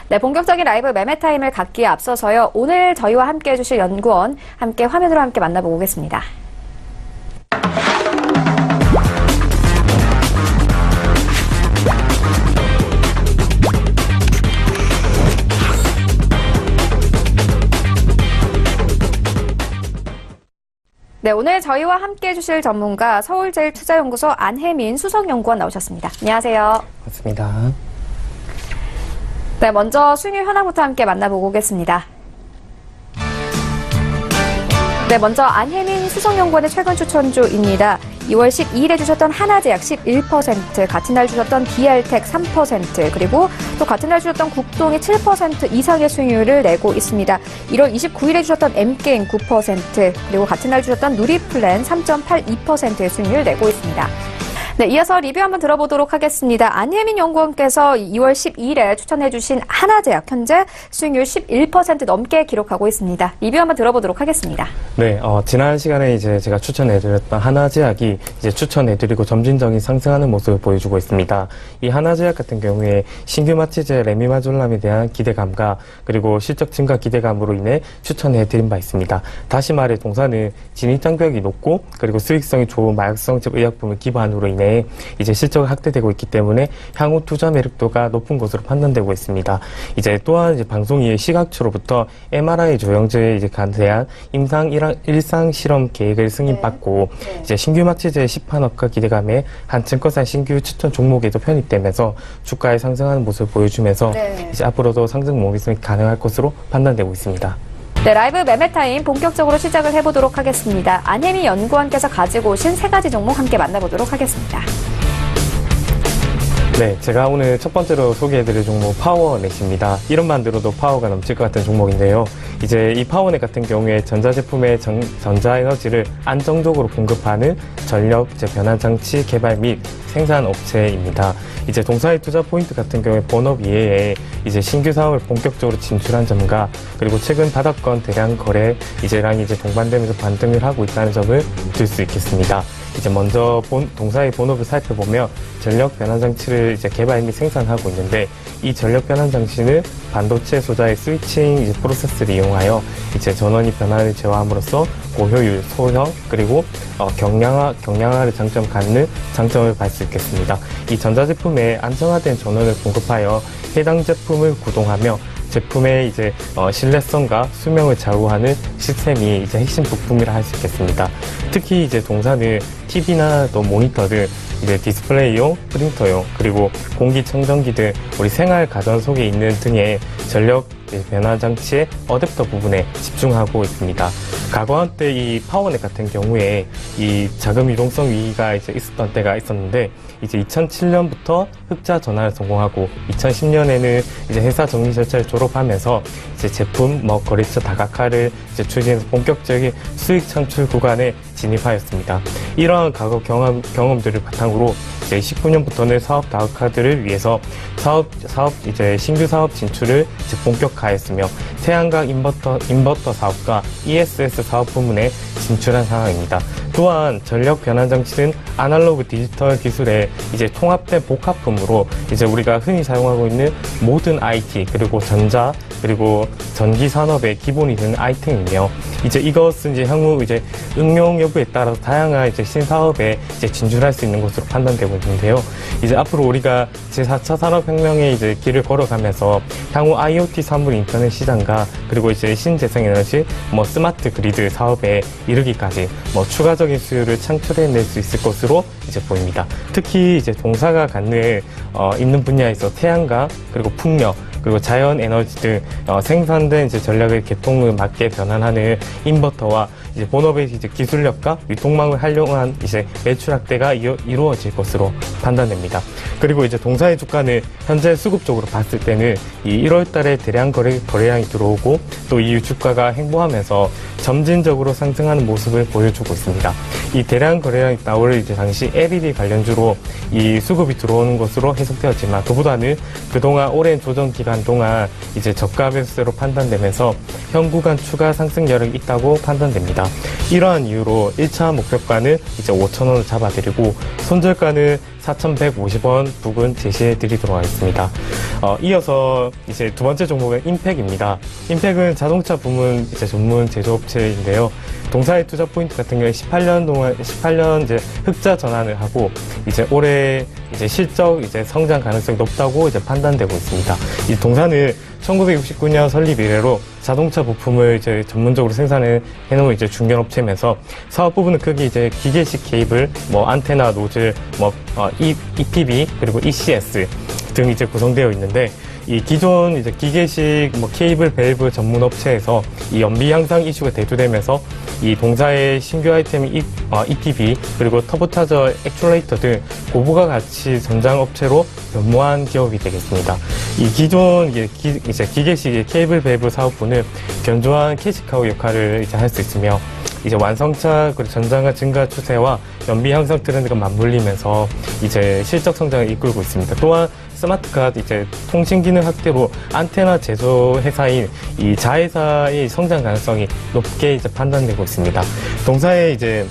네, 본격적인 라이브 매매 타임을 갖기에 앞서서요. 오늘 저희와 함께 해주실 연구원 함께 화면으로 함께 만나보고 오겠습니다. 네, 오늘 저희와 함께 해주실 전문가 서울제일투자연구소 안혜민 수석연구원 나오셨습니다. 안녕하세요. 맞습니다. 네, 먼저 수익률 현황부터 함께 만나보고 오겠습니다. 네, 먼저 안혜민 수석연구원의 최근 추천주입니다. 2월 12일에 주셨던 하나제약 11%, 같은 날 주셨던 BR텍 3%, 그리고 또 같은 날 주셨던 국동이 7% 이상의 수익률을 내고 있습니다. 1월 29일에 주셨던 M게임 9%, 그리고 같은 날 주셨던 누리플랜 3.82%의 수익률을 내고 있습니다. 네, 이어서 리뷰 한번 들어보도록 하겠습니다. 안혜민 연구원께서 2월 12일에 추천해주신 하나제약 현재 수익률 11% 넘게 기록하고 있습니다. 리뷰 한번 들어보도록 하겠습니다. 네, 지난 시간에 이제 제가 추천해드렸던 하나제약이 이제 추천해드리고 점진적인 상승하는 모습을 보여주고 있습니다. 이 하나제약 같은 경우에 신규 마취제 레미마졸람에 대한 기대감과 그리고 실적 증가 기대감으로 인해 추천해드린 바 있습니다. 다시 말해 동사는 진입장벽이 높고 그리고 수익성이 좋은 마약성 의약품을 기반으로 인해 이제 실적이 확대되고 있기 때문에 향후 투자 매력도가 높은 것으로 판단되고 있습니다. 이제 또한 이제 방송이 시각처로부터 MRI 조영제에 이제 대한 일상 실험 계획을 승인받고 이제 신규 마취제 시판업과 기대감에 한 증권사 신규 추천 종목에도 편입되면서 주가의 상승하는 모습을 보여주면서 이제 앞으로도 상승 모멘텀이 가능할 것으로 판단되고 있습니다. 네, 라이브 매매타임 본격적으로 시작을 해보도록 하겠습니다. 안혜민 연구원께서 가지고 오신 세 가지 종목 함께 만나보도록 하겠습니다. 네, 제가 오늘 첫 번째로 소개해드릴 종목 파워넷입니다. 이름만 들어도 파워가 넘칠 것 같은 종목인데요. 이제 이 파워넷 같은 경우에 전자제품의 전자에너지를 안정적으로 공급하는 전력 변환장치 개발 및 생산 업체입니다. 이제 동사의 투자 포인트 같은 경우에 본업 이외에 이제 신규 사업을 본격적으로 진출한 점과 그리고 최근 바닥권 대량 거래 이제랑 이제 동반되면서 반등을 하고 있다는 점을 들 수 있겠습니다. 이제 먼저 동사의 본업을 살펴보면 전력 변환 장치를 이제 개발 및 생산하고 있는데 이 전력 변환 장치는 반도체 소자의 스위칭 이제 프로세스를 이용하여 이제 전원이 변화를 제어함으로써 고효율, 소형 그리고 경량화를 갖는 장점을 볼 수 있겠습니다. 이 전자제품에 안정화된 전원을 공급하여 해당 제품을 구동하며 제품의 이제 신뢰성과 수명을 좌우하는 시스템이 이제 핵심 부품이라 할 수 있겠습니다. 특히 이제 동사는 TV나 또 모니터 등 이제 디스플레이용, 프린터용, 그리고 공기청정기 등 우리 생활 가전 속에 있는 등의 전력 변화 장치의 어댑터 부분에 집중하고 있습니다. 과거 한때 이 파워넷 같은 경우에 이 자금 유동성 위기가 이제 있었던 때가 있었는데 이제 2007년부터 흑자 전환을 성공하고 2010년에는 이제 회사 정리 절차를 졸업하면서 이제 제품 거래처 다각화를 이제 추진해서 본격적인 수익 창출 구간에 진입하였습니다. 이러한 과거 경험들을 바탕으로 이제 19년부터는 사업 다각화들을 위해서 이제 신규 사업 진출을 이제 본격화했으며 태양광 인버터 사업과 ESS 사업 부문에 진출한 상황입니다. 또한 전력 변환 장치는 아날로그 디지털 기술의 이제 통합된 복합품으로 이제 우리가 흔히 사용하고 있는 모든 IT 그리고 전자 그리고 전기 산업의 기본이 되는 아이템이며 이제 이것은 이제 향후 이제 응용 여부에 따라서 다양한 이제 신사업에 이제 진출할 수 있는 것으로 판단되고 있는데요. 이제 앞으로 우리가 제4차 산업혁명의 이제 길을 걸어가면서 향후 IoT 사물 인터넷 시장과 그리고 이제 신재생에너지 스마트 그리드 사업에 이르기까지 추가적인 수요를 창출해낼 수 있을 것으로 이제 보입니다. 특히 이제 동사가 갖는 있는 분야에서 태양광 그리고 풍력 그리고 자연 에너지 등 생산된 이제 전력의 개통을 맞게 변환하는 인버터와 이제 본업의 이제 기술력과 유통망을 활용한 이제 매출 확대가 이루어질 것으로 판단됩니다. 그리고 이제 동사의 주가는 현재 수급적으로 봤을 때는 이 1월 달에 대량 거래량이 들어오고 또 이 주가가 행보하면서 점진적으로 상승하는 모습을 보여주고 있습니다. 이 대량 거래량이 나올 이제 당시 LED 관련주로 이 수급이 들어오는 것으로 해석되었지만 그보다는 그동안 오랜 조정 기간 동안 이제 저가 매수세로 판단되면서 현 구간 추가 상승 여력이 있다고 판단됩니다. 이러한 이유로 1차 목표가는 이제 5,000원을 잡아드리고 손절가는 4,150원 부근 제시해 드리도록 하겠습니다. 이어서 이제 두 번째 종목은 임팩입니다. 임팩은 자동차 부문 이제 전문 제조업체인데요. 동사의 투자 포인트 같은 경우에 18년 이제 흑자 전환을 하고 이제 올해 이제 실적 이제 성장 가능성이 높다고 이제 판단되고 있습니다. 이 동사는 1969년 설립 이래로 자동차 부품을 이제 전문적으로 생산해 놓은 이제 중견업체면서 사업 부분은 크게 이제 기계식 케이블, 뭐 안테나, 노즐, 뭐 EPB 그리고 ECS 등 이제 구성되어 있는데 이 기존 이제 기계식 뭐 케이블 밸브 전문 업체에서 이 연비 향상 이슈가 대두되면서 이 동사의 신규 아이템인 EPB 그리고 터보차저 액츄레이터 등 고부가 가치 전장 업체로 변모한 기업이 되겠습니다. 이 기존 이제 기계식 케이블 밸브 사업부는 견조한 캐시카우 역할을 이제 할 수 있으며 이제 완성차 그리고 전장가 증가 추세와 연비 향상 트렌드가 맞물리면서 이제 실적 성장을 이끌고 있습니다. 또한 스마트카 이제 통신 기능 확대로 안테나 제조 회사인 이 자회사의 성장 가능성이 높게 이제 판단되고 있습니다. 동사의 이제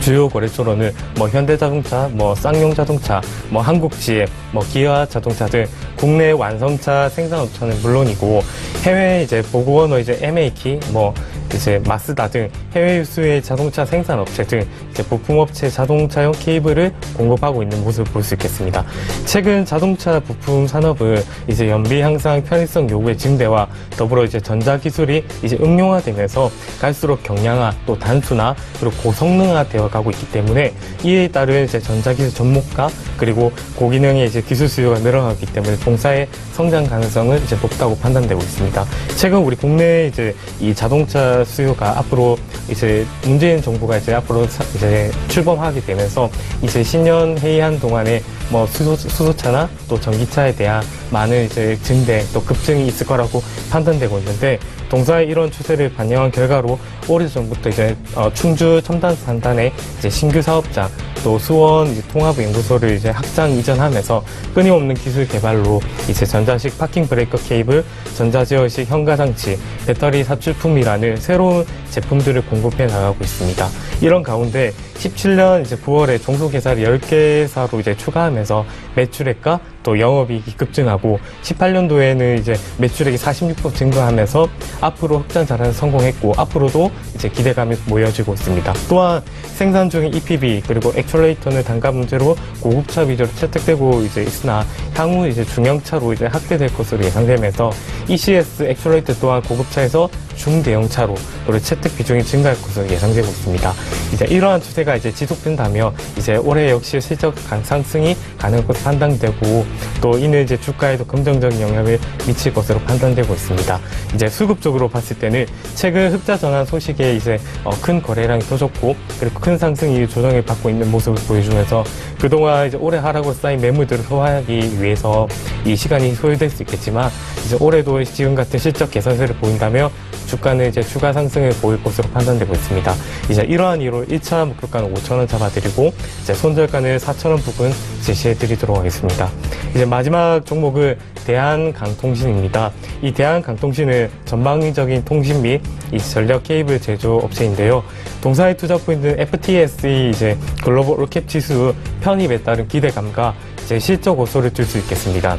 주요 거래처로는 뭐 현대자동차, 뭐 쌍용자동차, 뭐 한국지앱, 뭐 기아자동차 등 국내 완성차 생산업체는 물론이고 해외 이제 보그워너 이제 MA키, 뭐 이제 마스다 등 해외 유수의 자동차 생산업체 등 이제 부품업체 자동차용 케이블을 공급하고 있는 모습을 볼 수 있겠습니다. 최근 자동차 부품 산업은 이제 연비 향상 편의성 요구의 증대와 더불어 이제 전자기술이 이제 응용화되면서 갈수록 경량화 또 단순화 그리고 고성능화 되어 가고 있기 때문에 이에 따른 이제 전자기술 접목가 그리고 고기능의 이제 기술 수요가 늘어나기 때문에 동사의 성장 가능성은 이제 높다고 판단되고 있습니다. 최근 우리 국내 이제 이 자동차 수요가 앞으로 이제 문재인 정부가 이제 앞으로 이제 출범하게 되면서 이제 신년 회의한 동안에 뭐 수소차나 또 전기차에 대한 많은 이제 증대 또 급증이 있을 거라고 판단되고 있는데 동사의 이런 추세를 반영한 결과로 오래전부터 이제 충주 첨단 산단에 이제 신규 사업장 또 수원 이제 통합연구소를 이제 확장 이전하면서 끊임없는 기술 개발로 이제 전자식 파킹 브레이커 케이블, 전자제어식 현가장치, 배터리 사출품이라는 새로운 제품들을 공급해 나가고 있습니다. 이런 가운데 17년 이제 9월에 종속회사를 10개사로 이제 추가하면서 매출액과 또 영업이익이 급증하고 18년도에는 이제 매출액이 46% 증가하면서 앞으로 확장 잘하는 성공했고 앞으로도 이제 기대감이 모여지고 있습니다. 또한 생산 중인 EPB 그리고 액츄레이터는 단가 문제로 고급차 위주로 채택되고 이제 있으나 향후 이제 중형차로 이제 확대될 것으로 예상되면서 ECS 액츄레이터 또한 고급차에서 중대형차로 우리 채택 비중이 증가할 것으로 예상되고 있습니다. 이제 이러한 추세가 이제 지속된다면 이제 올해 역시 실적 상승이 가능할 것으로 판단되고 또 이는 이제 주가에도 긍정적인 영향을 미칠 것으로 판단되고 있습니다. 이제 수급적으로 봤을 때는 최근 흑자 전환 소식에 이제 큰 거래량이 터졌고 그리고 큰 상승 이후 조정을 받고 있는 모습을 보여주면서 그동안 이제 올해 하락으로 쌓인 매물들을 소화하기 위해서 이 시간이 소요될 수 있겠지만 이제 올해도 지금 같은 실적 개선세를 보인다면 주가는 이제 추가 상승을 보일 것으로 판단되고 있습니다. 이제 이러한 이유로 1차 목표가는 5,000원 잡아드리고 이제 손절가는 4,000원 부근 제시해드리도록 하겠습니다. 이제 마지막 종목은 대한강통신입니다. 이 대한강통신은 전방위적인 통신 및 이 전력 케이블 제조 업체인데요. 동사의 투자 포인트는 FTSE 이제 글로벌 올캡 지수 편입에 따른 기대감과 이제 실적 호소를 줄 수 있겠습니다.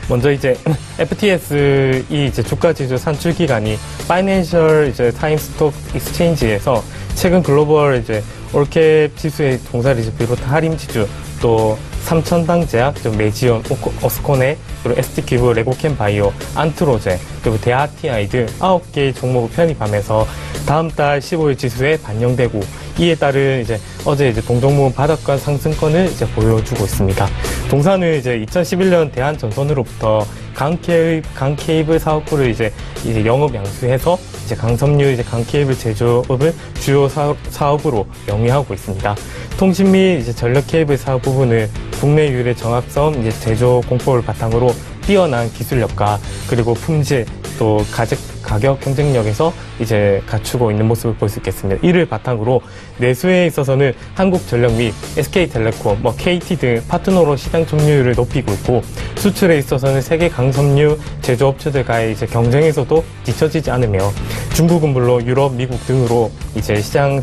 먼저 이제 FTSE 이제 주가 지수 산출 기관이 파이낸셜 이제 타임 스톡 익스체인지에서 최근 글로벌 이제 올캡 지수의 동사를 이제 비롯한 하림 지주 또 삼천당제약, 메지온, 오스코네, 그리고 ST큐브, 레고캠 바이오, 안트로제, 그리고 대아티아이 등 9개의 종목을 편입하면서 다음 달 15일 지수에 반영되고 이에 따른 이제 어제 이제 동종목 바닥권 상승권을 이제 보여주고 있습니다. 동사는 이제 2011년 대한전선으로부터 강케이블 사업부를 이제 영업 양수해서 이제 강섬유 이제 강케이블 제조업을 주요 사업으로 영위하고 있습니다. 통신 및 이제 전력 케이블 사업 부분은 국내 유일의 정합성 이제 제조 공법을 바탕으로 뛰어난 기술력과 그리고 품질 또 가격 경쟁력에서 이제 갖추고 있는 모습을 볼 수 있겠습니다. 이를 바탕으로 내수에 있어서는 한국전력 및 SK텔레콤, KT 등 파트너로 시장 점유율을 높이고 있고, 수출에 있어서는 세계 강섬유 제조업체들과의 이제 경쟁에서도 뒤처지지 않으며, 중국은 물론 유럽, 미국 등으로 이제 시장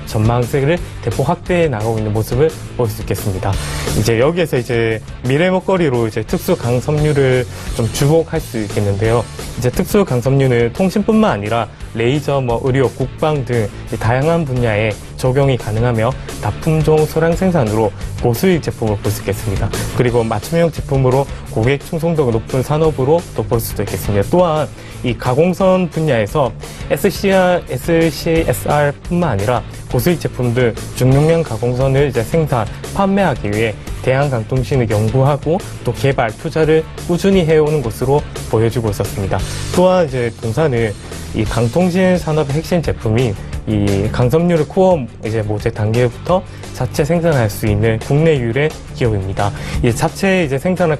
전망세를 대폭 확대해 나가고 있는 모습을 볼 수 있겠습니다. 이제 여기에서 이제 미래 먹거리로 이제 특수 강섬유를 좀 주목할 수 있겠는데요. 이제 특수 강섬유는 통신뿐만 아니라 레이저, 의료, 국방 등 다양한 분야에 적용이 가능하며 다품종 소량 생산으로 고수익 제품을 볼 수 있겠습니다. 그리고 맞춤형 제품으로 고객 충성도가 높은 산업으로 또 볼 수도 있겠습니다. 또한 이 가공선 분야에서 SCSR뿐만 아니라 고수익 제품 등 중용량 가공선을 이제 생산, 판매하기 위해 대한강통신을 연구하고 또 개발, 투자를 꾸준히 해오는 것으로 보여주고 있었습니다. 또한 이제 동사는 이 강통신 산업의 핵심 제품인 이 강섬유를 코어 이제 모재 단계부터 자체 생산할 수 있는 국내 유일의 기업입니다. 이 자체 이제 생산할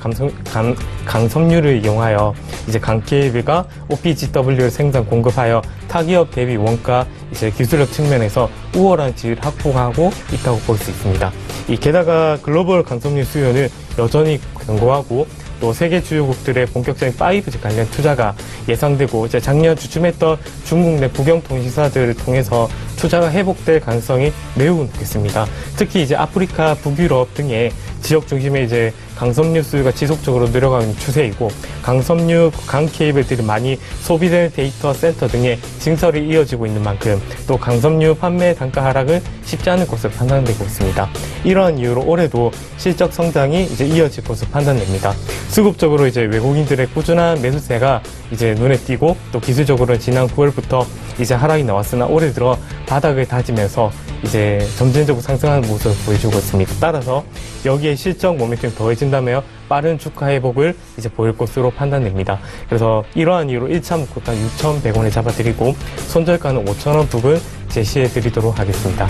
강섬유를 이용하여 이제 강케이블과 OPGW를 생산 공급하여 타기업 대비 원가 이제 기술력 측면에서 우월한 질을 확보하고 있다고 볼 수 있습니다. 게다가 글로벌 강섬유 수요는 여전히 견고하고 또 세계 주요국들의 본격적인 5G 관련 투자가 예상되고, 이제 작년 주춤했던 중국 내 국영통신사들을 통해서 투자가 회복될 가능성이 매우 높겠습니다. 특히 이제 아프리카, 북유럽 등의 지역 중심의 이제 강섬유 수요가 지속적으로 늘어가는 추세이고, 강섬유, 강케이블들이 많이 소비되는 데이터 센터 등의 증설이 이어지고 있는 만큼 또 강섬유 판매 단가 하락은 쉽지 않을 것으로 판단되고 있습니다. 이러한 이유로 올해도 실적 성장이 이제 이어질 것으로 판단됩니다. 수급적으로 이제 외국인들의 꾸준한 매수세가 이제 눈에 띄고, 또 기술적으로는 지난 9월부터 이제 하락이 나왔으나 올해 들어 바닥을 다지면서 이제 점진적으로 상승하는 모습을 보여주고 있습니다. 따라서 여기에 실적 모멘텀이 더해진다면 빠른 주가 회복을 이제 보일 것으로 판단됩니다. 그래서 이러한 이유로 1차 목표가 6,100원에 잡아드리고 손절가는 5,000원 부근 제시해드리도록 하겠습니다.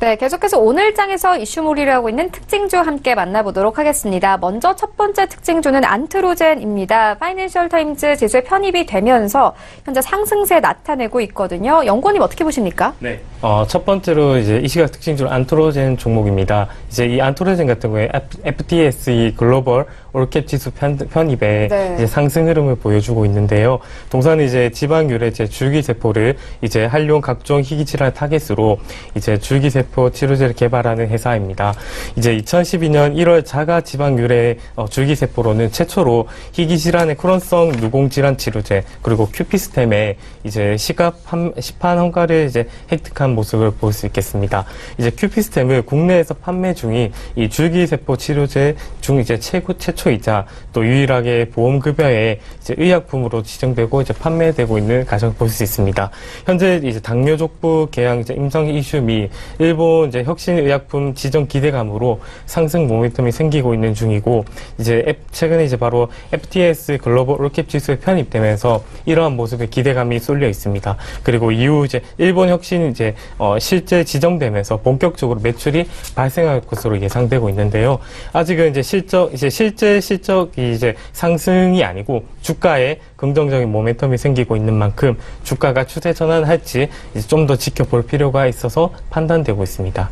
네, 계속해서 오늘 장에서 이슈몰이를 하고 있는 특징주 함께 만나보도록 하겠습니다. 먼저 첫 번째 특징주는 안트로젠입니다. 파이낸셜 타임즈 지수에 편입이 되면서 현재 상승세 나타내고 있거든요. 연구원님 어떻게 보십니까? 네. 첫 번째로 이제 이 시각 특징주는 안트로젠 종목입니다. 이제 이 안트로젠 같은 경우에 FTSE 글로벌 올캡 지수 편입에 네. 이제 상승 흐름을 보여주고 있는데요. 동사는 이제 지방유래 줄기세포를 이제 활용 각종 희귀질환 타겟으로 이제 줄기세포 치료제를 개발하는 회사입니다. 이제 2012년 1월 자가 지방유래 줄기세포로는 최초로 희귀질환의 크론성 누공질환 치료제 그리고 큐피스템의 이제 시판 허가를 이제 획득한 모습을 볼 수 있겠습니다. 이제 큐피스템을 국내에서 판매 중인 이 줄기세포 치료제 중 이제 최초이자 또 유일하게 보험급여에 이제 의약품으로 지정되고 이제 판매되고 있는 가정을 볼 수 있습니다. 현재 이제 당뇨 족부 개양 이제 임상 이슈 및 일본 이제 혁신 의약품 지정 기대감으로 상승 모멘텀이 생기고 있는 중이고, 이제 최근에 이제 바로 FTS 글로벌 올캡 지수에 편입되면서 이러한 모습의 기대감이 쏠려 있습니다. 그리고 이후 이제 일본 혁신 이제 실제 지정되면서 본격적으로 매출이 발생할 것으로 예상되고 있는데요. 아직은 이제 실제 실적이 이제 상승이 아니고 주가에 긍정적인 모멘텀이 생기고 있는 만큼 주가가 추세 전환할지 좀 더 지켜볼 필요가 있어서 판단되고 있습니다.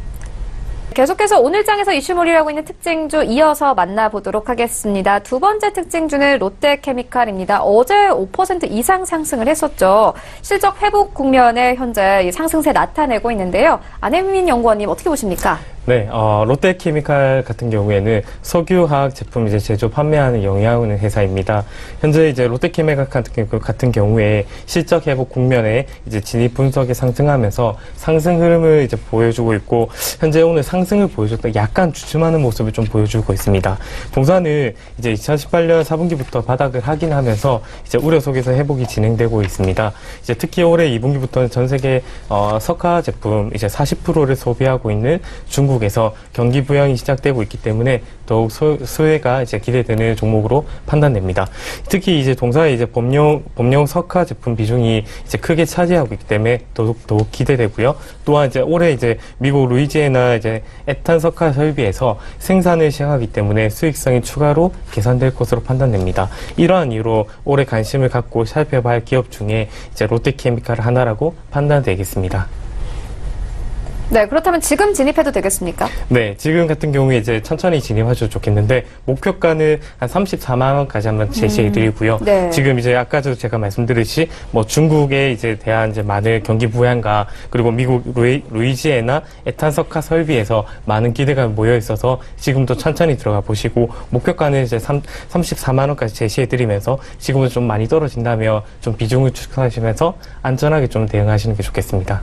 계속해서 오늘 장에서 이슈몰이를 하고 있는 특징주 이어서 만나보도록 하겠습니다. 두 번째 특징주는 롯데케미칼입니다. 어제 5% 이상 상승을 했었죠. 실적 회복 국면에 현재 상승세 나타내고 있는데요. 안혜민 연구원님 어떻게 보십니까? 네, 롯데케미칼 같은 경우에는 석유화학 제품 이제 제조 판매하는 영위하는 회사입니다. 현재 이제 롯데케미칼 같은 경우에 실적 회복 국면에 이제 진입 분석이 상승하면서 상승 흐름을 이제 보여주고 있고, 현재 오늘 상승을 보여줬다 약간 주춤하는 모습을 좀 보여주고 있습니다. 동사는 이제 2018년 4분기부터 바닥을 확인하면서 이제 우려 속에서 회복이 진행되고 있습니다. 이제 특히 올해 2분기부터는 전 세계 석화 제품 이제 40%를 소비하고 있는 중국에서 경기 부양이 시작되고 있기 때문에 더욱 수혜가 이제 기대되는 종목으로 판단됩니다. 특히 이제 동사의 이제 범용 석화 제품 비중이 이제 크게 차지하고 있기 때문에 더욱 기대되고요. 또한 이제 올해 이제 미국 루이지애나 이제 에탄 석화 설비에서 생산을 시작하기 때문에 수익성이 추가로 개선될 것으로 판단됩니다. 이러한 이유로 올해 관심을 갖고 살펴봐야 할 기업 중에 이제 롯데케미칼 하나라고 판단되겠습니다. 네, 그렇다면 지금 진입해도 되겠습니까? 네, 지금 같은 경우에 이제 천천히 진입하셔도 좋겠는데, 목표가는 한 34만 원까지 한번 제시해 드리고요. 네. 지금 이제 아까도 제가 말씀드렸듯이 뭐 중국에 이제 대한 이제 많은 경기 부양과 그리고 미국 루이지애나 에탄석화 설비에서 많은 기대가 모여 있어서 지금도 천천히 들어가 보시고, 목표가는 이제 34만 원까지 제시해 드리면서 지금은 좀 많이 떨어진다면 좀 비중을 축소하시면서 안전하게 좀 대응하시는 게 좋겠습니다.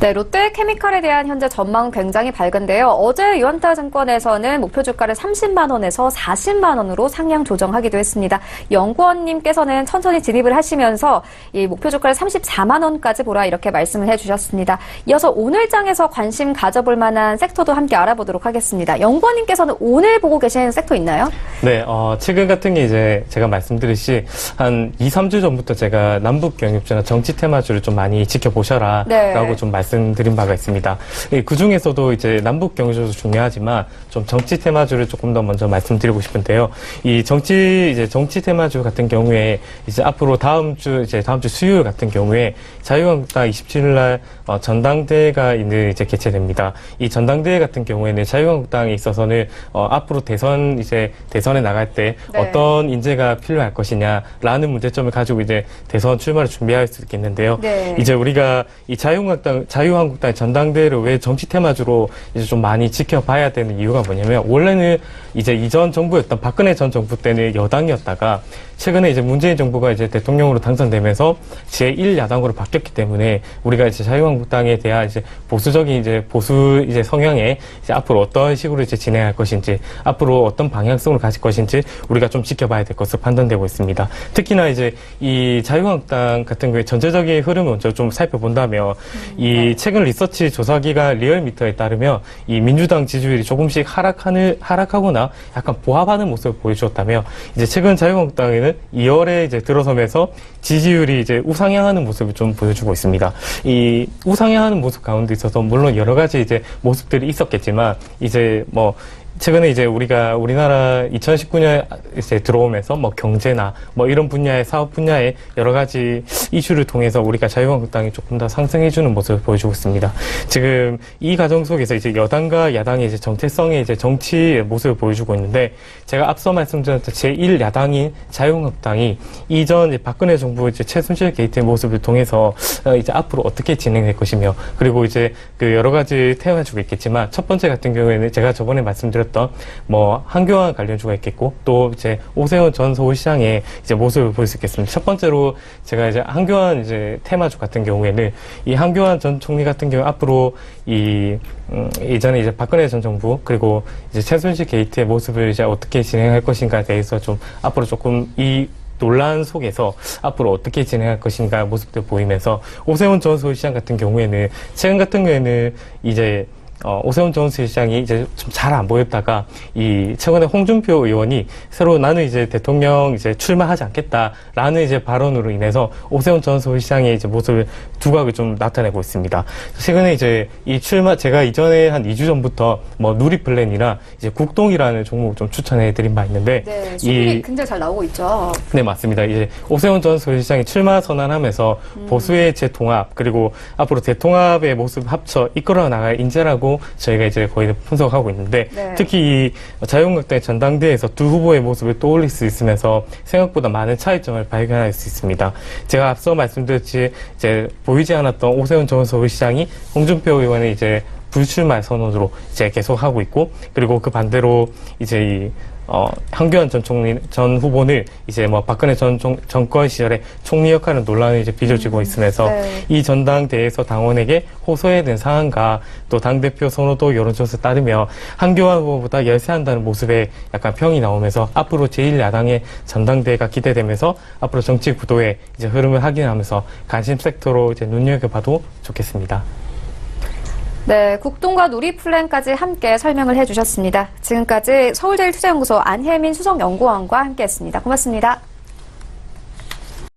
네, 롯데케미칼에 대한 현재 전망 굉장히 밝은데요. 어제 유한타증권에서는 목표 주가를 30만 원에서 40만 원으로 상향 조정하기도 했습니다. 연구원님께서는 천천히 진입을 하시면서 이 목표 주가를 34만 원까지 보라 이렇게 말씀을 해주셨습니다. 이어서 오늘 장에서 관심 가져볼 만한 섹터도 함께 알아보도록 하겠습니다. 연구원님께서는 오늘 보고 계신 섹터 있나요? 네, 최근 같은 게 이제 제가 말씀드렸듯이 한 2, 3주 전부터 제가 남북 경협주나 정치 테마주를 좀 많이 지켜보셔라 라고 좀 말씀드린 바가 있습니다. 그 중에서도 이제 남북 경제도 중요하지만 좀 정치 테마주를 조금 더 먼저 말씀드리고 싶은데요. 이 정치 테마주 같은 경우에 이제 앞으로 다음 주 수요일 같은 경우에 자유한국당 27일 날 전당대회가 이제 개최됩니다. 이 전당대회 같은 경우에는 자유한국당에 있어서는 앞으로 대선에 나갈 때 어떤 인재가 필요할 것이냐라는 문제점을 가지고 이제 대선 출마를 준비할 수 있겠는데요. 이제 우리가 이 자유한국당의 전당대회를 왜 정치 테마주로 이제 좀 많이 지켜봐야 되는 이유가 뭐냐면, 원래는 이제 이전 정부였던 박근혜 전 정부 때는 여당이었다가 최근에 이제 문재인 정부가 이제 대통령으로 당선되면서 제1야당으로 바뀌었기 때문에 우리가 이제 자유한국당에 대한 이제 보수적인 보수 성향에 이제 앞으로 어떤 식으로 이제 진행할 것인지, 앞으로 어떤 방향성을 가질 것인지 우리가 좀 지켜봐야 될 것으로 판단되고 있습니다. 특히나 이제 이 자유한국당 같은 경우에 전체적인 흐름을 먼저 좀 살펴본다면, 이 최근 리서치 조사기관 리얼미터에 따르면 이 민주당 지지율이 조금씩 하락하거나 약간 보합하는 모습을 보여주었다며, 이제 최근 자유한국당에는 2월에 이제 들어서면서 지지율이 이제 우상향하는 모습을 좀 보여주고 있습니다. 이 우상향하는 모습 가운데 있어서 물론 여러 가지 이제 모습들이 있었겠지만, 이제 뭐 최근에 이제 우리나라 2019년 이제 들어오면서 뭐 경제나 뭐 이런 분야의 사업 분야의 여러 가지 이슈를 통해서 우리가 자유한국당이 조금 더 상승해주는 모습을 보여주고 있습니다. 지금 이 과정 속에서 이제 여당과 야당의 이제 정체성의 이제 정치의 모습을 보여주고 있는데, 제가 앞서 말씀드렸던 제1야당인 자유한국당이 이전 박근혜 정부 이제 최순실 게이트의 모습을 통해서 이제 앞으로 어떻게 진행될 것이며, 그리고 이제 그 여러 가지 태워주고 있겠지만, 첫 번째 같은 경우에는 제가 저번에 말씀드렸던 뭐 한교안 관련주가 있겠고, 또 이제 오세훈 전 서울시장의 이제 모습을 볼 수 있겠습니다. 첫 번째로 제가 이제 한교안 이제 테마주 같은 경우에는, 이 한교안 전 총리 같은 경우 앞으로 이전에 이제 박근혜 전 정부 그리고 이제 최순실 게이트의 모습을 이제 어떻게 진행할 것인가에 대해서 좀 앞으로 조금 이 논란 속에서 앞으로 어떻게 진행할 것인가 모습도 보이면서, 오세훈 전 서울시장 같은 경우에는 최근 같은 경우에는 이제 오세훈 전 서울시장이 이제 좀 잘 안 보였다가 이 최근에 홍준표 의원이 새로 나는 이제 대통령 이제 출마하지 않겠다라는 이제 발언으로 인해서 오세훈 전 서울시장의 이제 모습을 두각을 좀 나타내고 있습니다. 최근에 이제 이 제가 이전에 한 2주 전부터 뭐 누리플랜이나 이제 국동이라는 종목을 좀 추천해 드린 바 있는데, 수익이 굉장히 잘 나오고 있죠. 네, 맞습니다. 이제 오세훈 전 서울시장이 출마 선언하면서 보수의 재통합 그리고 앞으로 대통합의 모습 합쳐 이끌어 나갈 인재라고 저희가 이제 거의 분석하고 있는데, 특히 이 자유한국당의 전당대회에서 두 후보의 모습을 떠올릴 수 있으면서 생각보다 많은 차이점을 발견할 수 있습니다. 제가 앞서 말씀드렸듯이 이제 보이지 않았던 오세훈 전 서울시장이 홍준표 의원의 이제 불출마 선언으로 이제 계속 하고 있고, 그리고 그 반대로 이제 황교안 전 후보는 이제 뭐 박근혜 정권 시절에 총리 역할은 논란이 이제 빚어지고 있으면서 네. 이 전당대회에서 당원에게 호소해야 되는 상황과 또 당대표 선호도 여론조사에 따르면 황교안 후보보다 열세한다는 모습에 약간 평이 나오면서 앞으로 제1야당의 전당대회가 기대되면서 앞으로 정치 구도의 이제 흐름을 확인하면서 관심 섹터로 이제 눈여겨봐도 좋겠습니다. 네, 국동과 누리 플랜까지 함께 설명을 해주셨습니다. 지금까지 서울제일투자연구소 안혜민 수석연구원과 함께했습니다. 고맙습니다.